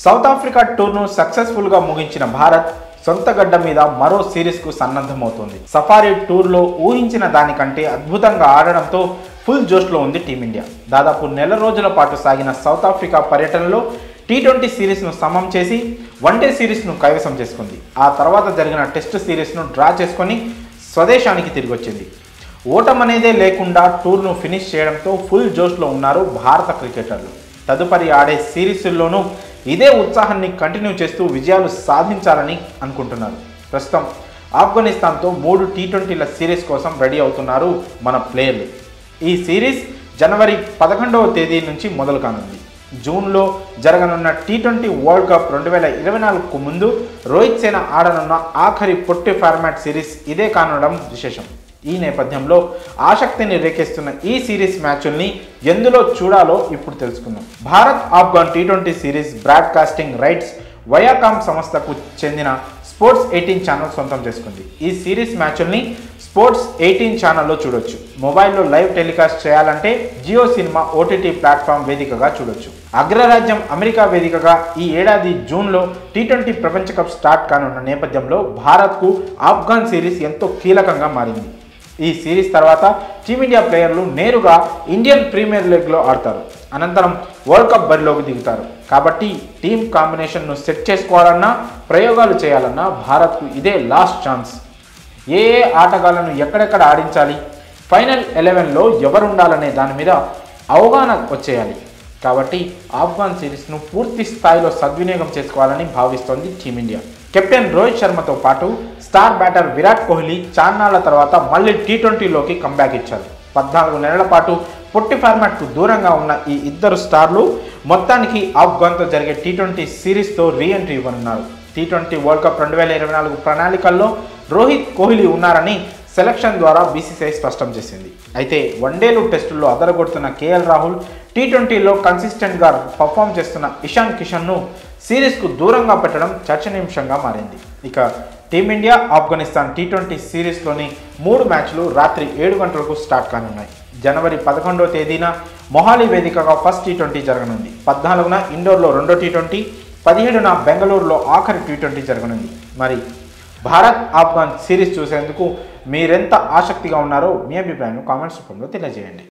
South Africa టూర్ను సక్సెస్ఫుల్గా ముగించిన భారత్ సొంత గడ్డ మీద మరో సిరీస్కు సన్నద్ధమవుతోంది. సఫారీ టూర్లో ఊహించిన దానికంటే అద్భుతంగా ఆడడంతో ఫుల్ జోష్లో ఉంది టీమిండియా. దాదాపు నెల రోజుల పాటు సాగిన సౌత్ ఆఫ్రికా పర్యటనలో టీ20 సిరీస్ను సమం చేసి వన్డే సిరీస్ను కైవసం చేసుకుంది. ఆ తర్వాత జరిగిన టెస్ట్ సిరీస్ను డ్రా చేసుకొని స్వదేశానికి తిరిగి వచ్చింది. ఓటమనేదే లేకుండా టూర్ను ఫినిష్ చేయడంతో ఫుల్ జోష్లో ఉన్నారు భారత క్రికెటర్లు. తదుపరి ఆడే సిరీస్ల్లోనూ ఇదే ఉత్సాహాన్ని కంటిన్యూ చేస్తూ విజయాలు సాధించాలని అనుకుంటున్నారు. ప్రస్తుతం ఆఫ్ఘనిస్తాన్తో 3 టీ20ల సిరీస్ కోసం రెడీ అవుతున్నారు మన ప్లేయర్లు. ఈ సిరీస్ జనవరి 11వ తేదీ నుంచి మొదలు కానుంది. జూన్లో జరగనున్న టీ20 వరల్డ్ కప్ 2024కు ముందు రోహిత్ సేన ఆడనున్న ఆఖరి పొట్టి ఫార్మాట్ సిరీస్ ఇదే కానడం విశేషం. ఈ నేపథ్యంలో ఆసక్తిని రేకెస్తున్న ఈ సిరీస్ మ్యాచ్ల్ని ఎందులో చూడాలో ఇప్పుడు తెలుసుకుందాం. Bharat Afghan T20 series broadcasting rights Viacom సంస్థకు చెందిన స్పోర్ట్స్ 18 ఛానల్ సొంతం చేసుకుంది. ఈ సిరీస్ మ్యాచ్ల్ని స్పోర్ట్స్ 18 ఛానల్లో చూడొచ్చు. మొబైల్లో లైవ్ టెలికాస్ట్ చేయాలంటే జియో సినిమా ఓటీటీ ప్లాట్ఫామ్ వేదికగా చూడొచ్చు. అగ్రరాజ్యం అమెరికా వేదికగా ఈ ఏడాది జూన్లో టీ20 ప్రపంచ కప్ స్టార్ట్ కానున్న నేపథ్యంలో భారత్కు ఆఫ్ఘన్ సిరీస్ ఎంతో కీలకంగా మారింది. ఈ సిరీస్ తర్వాత టీమిండియా ప్లేయర్లు నేరుగా ఇండియన్ ప్రీమియర్ లీగ్లో ఆడతారు. అనంతరం వరల్డ్ కప్ బరిలోకి దిగుతారు. కాబట్టి టీమ్ కాంబినేషన్ను సెట్ చేసుకోవాలన్నా ప్రయోగాలు చేయాలన్నా భారత్కు ఇదే లాస్ట్ ఛాన్స్. ఏ ఆటగాళ్లను ఎక్కడెక్కడ ఆడించాలి, ఫైనల్ 11లో ఎవరుండాలనే దాని మీద అవగాహన వచ్చేయాలి. కాబట్టి ఆఫ్ఘన్ సిరీస్ను పూర్తి స్థాయిలో సద్వినియోగం చేసుకోవాలని భావిస్తోంది టీమిండియా. కెప్టెన్ రోహిత్ శర్మతో పాటు స్టార్ బ్యాటర్ విరాట్ కోహ్లీ చాన్నాళ్ల తర్వాత మళ్ళీ టీ20లోకి కంబ్యాక్ ఇచ్చారు. 14 నెలల పాటు పొట్టి ఫార్మాట్కు దూరంగా ఉన్న ఈ ఇద్దరు స్టార్లు మొత్తానికి ఆఫ్ఘన్తో జరిగే టీ20 సిరీస్తో రీఎంట్రీ ఇవ్వనున్నారు. టీ20 వరల్డ్ కప్ 2024 ప్రణాళికల్లో రోహిత్ కోహ్లీ ఉన్నారని సెలక్షన్ ద్వారా బీసీసీఐ స్పష్టం చేసింది. అయితే వన్డేలు టెస్టుల్లో అదరగొడుతున్న కేఎల్ రాహుల్, టీ20లో కన్సిస్టెంట్గా పర్ఫామ్ చేస్తున్న ఇషాన్ కిషన్ను సిరీస్కు దూరంగా పెట్టడం చర్చనీయాంశంగా మారింది. ఇక టీమిండియా ఆఫ్ఘనిస్తాన్ టీ20 సిరీస్లోని 3 మ్యాచ్లు రాత్రి 7 గంటలకు స్టార్ట్ కానున్నాయి. జనవరి 11వ తేదీన మొహాలీ వేదికగా ఫస్ట్ టీ20 జరగనుంది. 14న ఇండోర్లో రెండో టీ20, 17న బెంగళూరులో ఆఖరి టీ20 జరగనుంది. మరి భారత్ ఆఫ్ఘన్ సిరీస్ చూసేందుకు మీరెంత ఆసక్తిగా ఉన్నారో మీ అభిప్రాయం కామెంట్స్ రూపంలో తెలియజేయండి.